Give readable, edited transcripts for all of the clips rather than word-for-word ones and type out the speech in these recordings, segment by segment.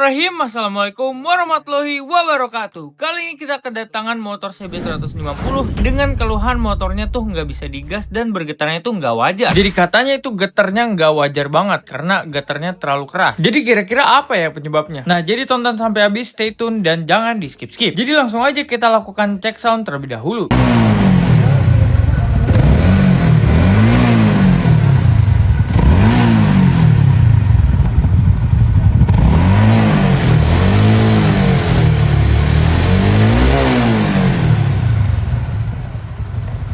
Bismillahirrahmanirrahim. Assalamualaikum warahmatullahi wabarakatuh. Kali ini kita kedatangan motor CB150 dengan keluhan motornya tuh nggak bisa digas dan bergetarnya tuh nggak wajar. Jadi katanya itu getarnya nggak wajar banget karena getarnya terlalu keras. Jadi kira-kira apa ya penyebabnya? Nah, jadi tonton sampai habis, stay tune dan jangan di skip-skip. Jadi langsung aja kita lakukan cek sound terlebih dahulu.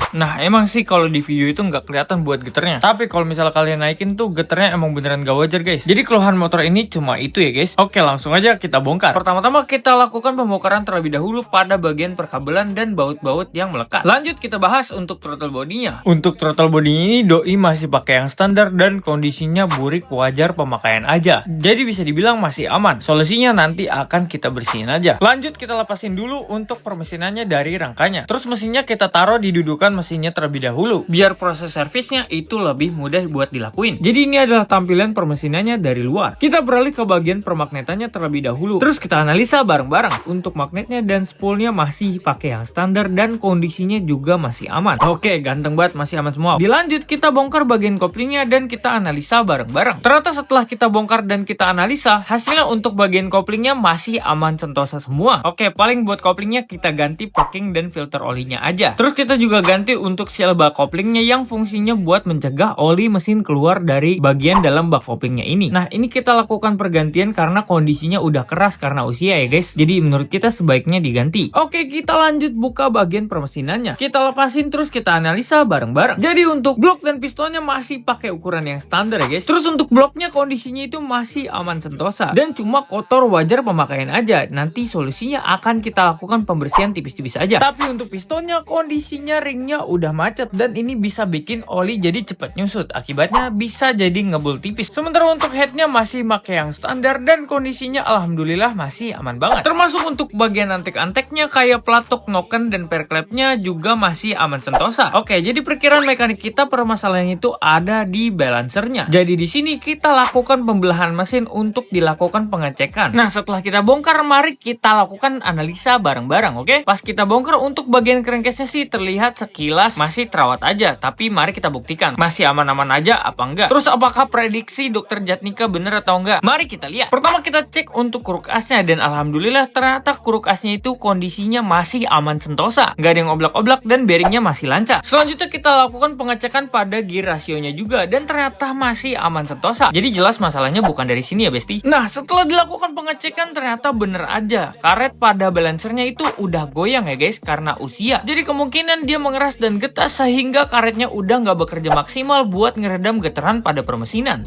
Nah, emang sih kalau di video itu nggak kelihatan buat getarnya. Tapi kalau misalnya kalian naikin tuh getarnya emang beneran gak wajar, guys. Jadi keluhan motor ini cuma itu ya, guys. Oke, langsung aja kita bongkar. Pertama-tama kita lakukan pembongkaran terlebih dahulu pada bagian perkabelan dan baut-baut yang melekat. Lanjut kita bahas untuk throttle bodinya. Untuk throttle body ini doi masih pakai yang standar dan kondisinya burik wajar pemakaian aja. Jadi bisa dibilang masih aman. Solusinya nanti akan kita bersihin aja. Lanjut kita lepasin dulu untuk permesinannya dari rangkanya. Terus mesinnya kita taruh di dudukan mesinnya terlebih dahulu biar proses servisnya itu lebih mudah buat dilakuin. Jadi ini adalah tampilan permesinannya dari luar. Kita beralih ke bagian permagnetannya terlebih dahulu. Terus kita analisa bareng-bareng. Untuk magnetnya dan spoolnya masih pakai yang standar dan kondisinya juga masih aman. Oke, ganteng banget, masih aman semua. Dilanjut kita bongkar bagian koplingnya dan kita analisa bareng-bareng. Ternyata setelah kita bongkar dan kita analisa, hasilnya untuk bagian koplingnya masih aman sentosa semua. Oke, paling buat koplingnya kita ganti packing dan filter olinya aja. Terus kita juga ganti untuk seal bak koplingnya yang fungsinya buat mencegah oli mesin keluar dari bagian dalam bak koplingnya ini. Nah, ini kita lakukan pergantian karena kondisinya udah keras karena usia ya, guys. Jadi menurut kita sebaiknya diganti. Oke, kita lanjut buka bagian permesinannya. Kita lepasin terus kita analisa bareng-bareng. Jadi untuk blok dan pistonnya masih pakai ukuran yang standar ya, guys. Terus untuk bloknya kondisinya itu masih aman sentosa dan cuma kotor wajar pemakaian aja. Nanti solusinya akan kita lakukan pembersihan tipis-tipis aja. Tapi untuk pistonnya kondisinya ringnya udah macet dan ini bisa bikin oli jadi cepat nyusut. Akibatnya bisa jadi ngebul tipis. Sementara untuk headnya masih pakai yang standar dan kondisinya alhamdulillah masih aman banget. Termasuk untuk bagian antek-anteknya kayak pelatok, noken dan perklepnya juga masih aman sentosa. Oke, jadi perkiraan mekanik kita permasalahan itu ada di balancernya. Jadi di sini kita lakukan pembelahan mesin untuk dilakukan pengecekan. Nah, setelah kita bongkar, mari kita lakukan analisa bareng-bareng, oke? Pas kita bongkar untuk bagian crankcase-nya sih terlihat sekilas masih terawat aja, tapi mari kita buktikan masih aman-aman aja apa enggak. Terus apakah prediksi dokter Jatnika bener atau enggak? Mari kita lihat. Pertama kita cek untuk kuruk asnya dan alhamdulillah ternyata kuruk asnya itu kondisinya masih aman sentosa, nggak ada yang oblak-oblak dan bearingnya masih lancar. Selanjutnya kita lakukan pengecekan pada gear rasionya juga dan ternyata masih aman sentosa. Jadi jelas masalahnya bukan dari sini ya, besti. Nah, setelah dilakukan pengecekan ternyata bener aja karet pada balancernya itu udah goyang ya, guys, karena usia. Jadi kemungkinan dia mengeras dan getas sehingga karetnya udah nggak bekerja maksimal buat ngeredam getaran pada permesinan.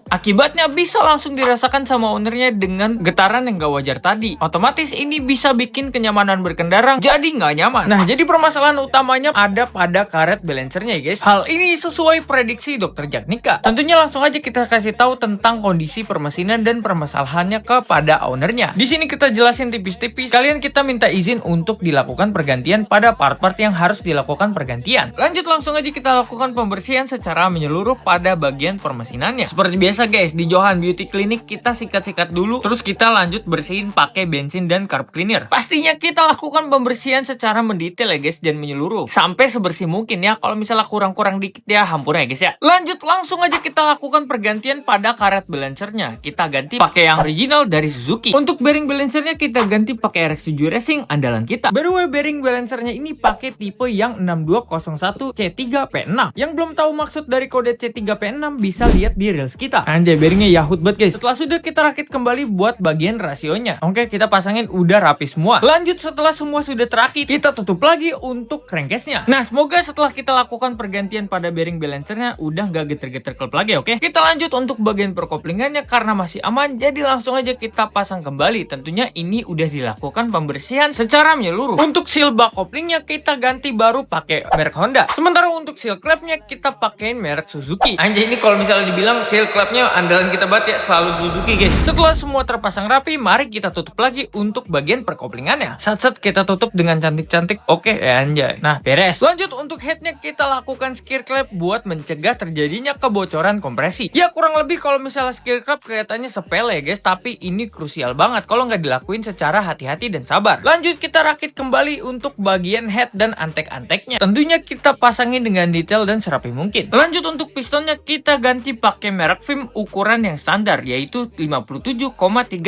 Akibatnya bisa langsung dirasakan sama ownernya dengan getaran yang nggak wajar tadi. Otomatis ini bisa bikin kenyamanan berkendara jadi nggak nyaman. Nah, jadi permasalahan utamanya ada pada karet balancernya ya, guys. Hal ini sesuai prediksi dokter Jatnika. Tentunya langsung aja kita kasih tahu tentang kondisi permesinan dan permasalahannya kepada ownernya. Di sini kita jelasin tipis-tipis. Kalian kita minta izin untuk dilakukan pergantian pada part-part yang harus dilakukan pergantian. Lanjut langsung aja kita lakukan pembersihan secara menyeluruh pada bagian permesinannya. Seperti biasa, guys, di Johan Beauty Clinic kita sikat-sikat dulu, terus kita lanjut bersihin pakai bensin dan carb cleaner. Pastinya kita lakukan pembersihan secara mendetail ya, guys, dan menyeluruh sampai sebersih mungkin ya. Kalau misalnya kurang-kurang dikit ya hampura ya, guys ya. Lanjut langsung aja kita lakukan pergantian pada karet balancernya. Kita ganti pakai yang original dari Suzuki. Untuk bearing balancernya kita ganti pakai RX7 Racing andalan kita. By the way, bearing balancernya ini pakai tipe yang 6201 C3P6. Yang belum tahu maksud dari kode C3P6 bisa lihat di reels kita. Anjay, bearingnya yahut banget, guys. Setelah sudah kita rakit kembali buat bagian rasionya. Oke, kita pasangin udah rapi semua. Lanjut setelah semua sudah terakit, kita tutup lagi untuk crankcase-nya. Nah, semoga setelah kita lakukan pergantian pada bearing balancernya udah nggak geter-geter klep lagi, oke? Kita lanjut untuk bagian perkoplingannya karena masih aman, jadi langsung aja kita pasang kembali. Tentunya ini udah dilakukan pembersihan secara menyeluruh. Untuk seal bak koplingnya kita ganti baru pakai merek Honda. Sementara untuk seal clamp-nya kita pakein merek Suzuki. Anjay, ini kalau misalnya dibilang seal clamp-nya andalan kita banget ya, selalu Suzuki guys. Setelah semua terpasang rapi, mari kita tutup lagi untuk bagian perkoplingannya. Set kita tutup dengan cantik-cantik. Oke ya anjay. Nah beres. Lanjut untuk headnya kita lakukan skir clamp buat mencegah terjadinya kebocoran kompresi. Ya kurang lebih kalau misalnya skir clamp kelihatannya sepele guys, tapi ini krusial banget kalau nggak dilakuin secara hati-hati dan sabar. Lanjut kita rakit kembali untuk bagian head dan antek-anteknya. Tentunya kita pasangin dengan detail dan serapi mungkin. Lanjut untuk pistonnya kita ganti pakai merek film ukuran yang standar, yaitu 57,3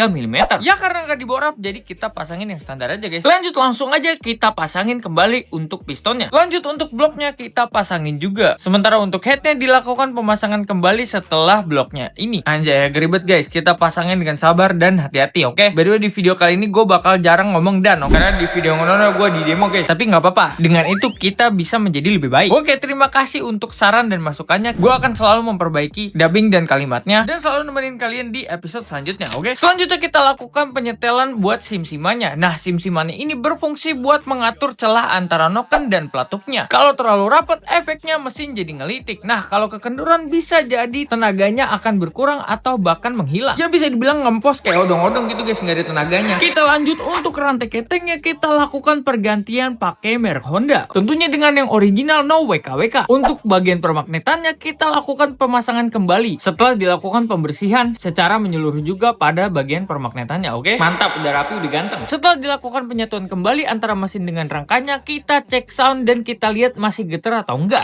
mm. Ya karena nggak diborap jadi kita pasangin yang standar aja guys. Lanjut langsung aja kita pasangin kembali untuk pistonnya. Lanjut untuk bloknya kita pasangin juga. Sementara untuk headnya dilakukan pemasangan kembali setelah bloknya ini. Anjay geribet guys, kita pasangin dengan sabar dan hati-hati, oke? By the way, di video kali ini gue bakal jarang ngomong dan karena di video ngono gue di demo guys. Tapi nggak apa-apa, dengan itu kita bisa menjadi lebih baik. Oke, terima kasih untuk saran dan masukannya. Gue akan selalu memperbaiki dubbing dan kalimatnya dan selalu nemenin kalian di episode selanjutnya, oke? Selanjutnya kita lakukan penyetelan buat sim-simannya. Nah, sim-simannya ini berfungsi buat mengatur celah antara noken dan pelatuknya. Kalau terlalu rapat, efeknya mesin jadi ngelitik. Nah, kalau kekenduran bisa jadi tenaganya akan berkurang atau bahkan menghilang. Ya bisa dibilang ngempos kayak odong-odong gitu guys, nggak ada tenaganya. Kita lanjut untuk rantai ketengnya kita lakukan pergantian pakai merek Honda. Tentunya dengan yang original no WKWK. Untuk bagian permagnetannya kita lakukan pemasangan kembali setelah dilakukan pembersihan secara menyeluruh juga pada bagian permagnetannya, oke? Mantap, udah rapi, udah ganteng. Setelah dilakukan penyatuan kembali antara mesin dengan rangkanya, kita cek sound dan kita lihat masih getar atau enggak.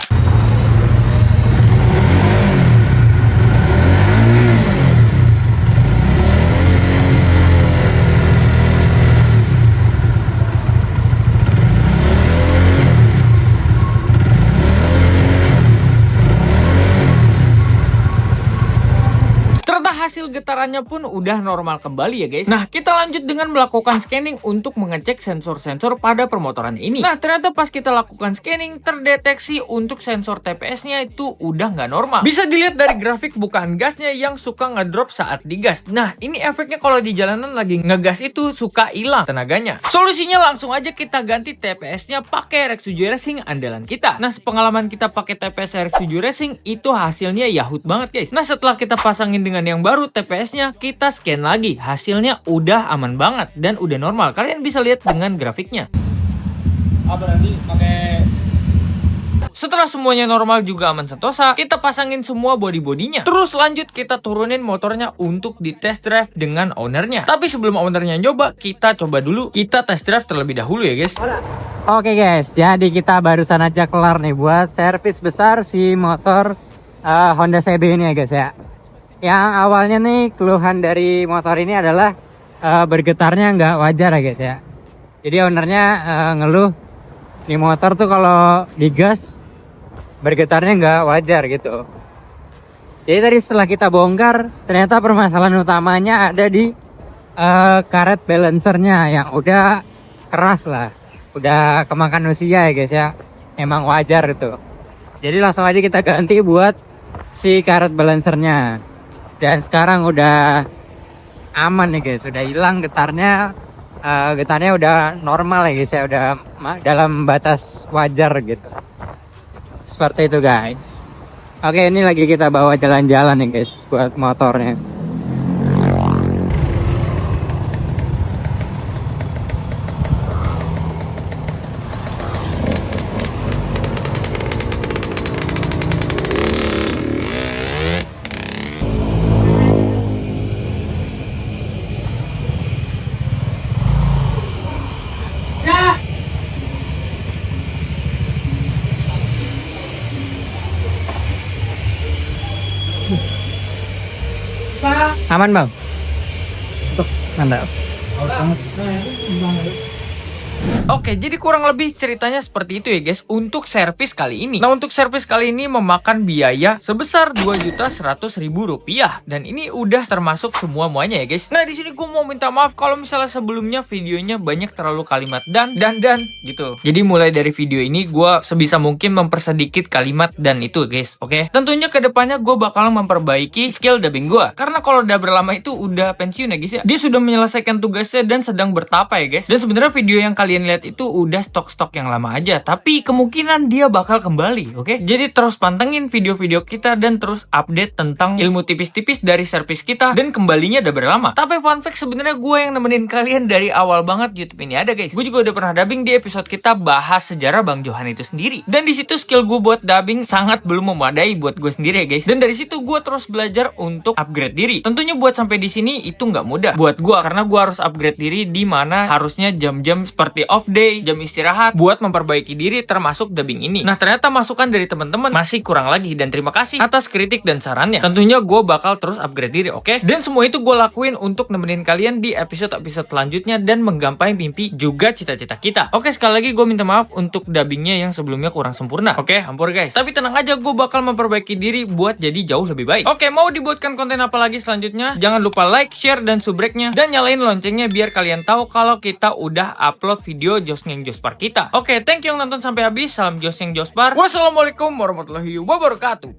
Hasil getarannya pun udah normal kembali ya guys. Nah kita lanjut dengan melakukan scanning untuk mengecek sensor-sensor pada permotoran ini. Nah ternyata pas kita lakukan scanning terdeteksi untuk sensor TPS nya itu udah nggak normal. Bisa dilihat dari grafik bukaan gasnya yang suka ngedrop saat digas. Nah ini efeknya kalau di jalanan lagi ngegas itu suka hilang tenaganya. Solusinya langsung aja kita ganti TPS nya pakai RX-7 Racing andalan kita. Nah sepengalaman kita pakai TPS RX-7 Racing itu hasilnya yahut banget guys. Nah setelah kita pasangin dengan yang baru TPS-nya kita scan lagi, hasilnya udah aman banget dan udah normal. Kalian bisa lihat dengan grafiknya. Setelah semuanya normal juga aman sentosa, kita pasangin semua body-bodinya. Terus lanjut kita turunin motornya untuk di test drive dengan ownernya. Tapi sebelum ownernya nyoba, kita coba dulu, kita test drive terlebih dahulu ya guys. Oke guys, jadi kita barusan aja kelar nih buat servis besar si motor Honda CB ini ya guys ya. Yang awalnya nih keluhan dari motor ini adalah bergetarnya nggak wajar ya guys ya. Jadi ownernya ngeluh nih motor tuh kalau digas bergetarnya nggak wajar gitu. Jadi tadi setelah kita bongkar ternyata permasalahan utamanya ada di karet balancernya yang udah keras lah, udah kemakan usia ya guys ya. Emang wajar itu. Jadi langsung aja kita ganti buat si karet balancernya. Dan sekarang udah aman nih guys, udah hilang getarnya. Getarnya udah normal ya guys ya, udah dalam batas wajar gitu. Seperti itu guys. Oke, ini lagi kita bawa jalan-jalan nih guys buat motornya. Aman bang? Tuh, mantap. Oke, jadi kurang lebih ceritanya seperti itu ya guys untuk servis kali ini. Nah untuk servis kali ini memakan biaya sebesar Rp2.100.000 dan ini udah termasuk semua-muanya ya guys. Nah di sini gue mau minta maaf kalau misalnya sebelumnya videonya banyak terlalu kalimat dan gitu. Jadi mulai dari video ini gue sebisa mungkin mempersedikit kalimat dan itu guys, oke? Tentunya kedepannya gue bakal memperbaiki skill dubbing gue karena kalau dubber lama itu udah pensiun ya guys ya. Dia sudah menyelesaikan tugasnya dan sedang bertapa ya guys. Dan sebenarnya video yang kali kalian lihat itu udah stok-stok yang lama aja, tapi kemungkinan dia bakal kembali, oke? Jadi terus pantengin video-video kita dan terus update tentang ilmu tipis-tipis dari servis kita dan kembalinya udah berlama. Tapi fun fact, sebenarnya gue yang nemenin kalian dari awal banget YouTube ini ada, guys. Gue juga udah pernah dubbing di episode kita bahas sejarah Bang Johan itu sendiri. Dan di situ skill gue buat dubbing sangat belum memadai buat gue sendiri ya, guys. Dan dari situ gue terus belajar untuk upgrade diri. Tentunya buat sampai di sini itu nggak mudah buat gue, karena gue harus upgrade diri di mana harusnya jam-jam seperti off day, jam istirahat buat memperbaiki diri termasuk dubbing ini. Nah, ternyata masukan dari teman-teman masih kurang lagi, dan terima kasih atas kritik dan sarannya. Tentunya gue bakal terus upgrade diri, oke? Dan semua itu gue lakuin untuk nemenin kalian di episode-episode selanjutnya dan menggapai mimpi juga cita-cita kita. Oke, sekali lagi gue minta maaf untuk dubbingnya yang sebelumnya kurang sempurna. Oke, ampun guys. Tapi tenang aja, gue bakal memperbaiki diri buat jadi jauh lebih baik. Oke, mau dibuatkan konten apa lagi selanjutnya? Jangan lupa like, share, dan subrek-nya, dan nyalain loncengnya biar kalian tahu kalau kita udah upload video Josnyeng Jospar kita. Oke, thank you yang nonton sampai habis. Salam Josnyeng Jospar. Wassalamualaikum warahmatullahi wabarakatuh.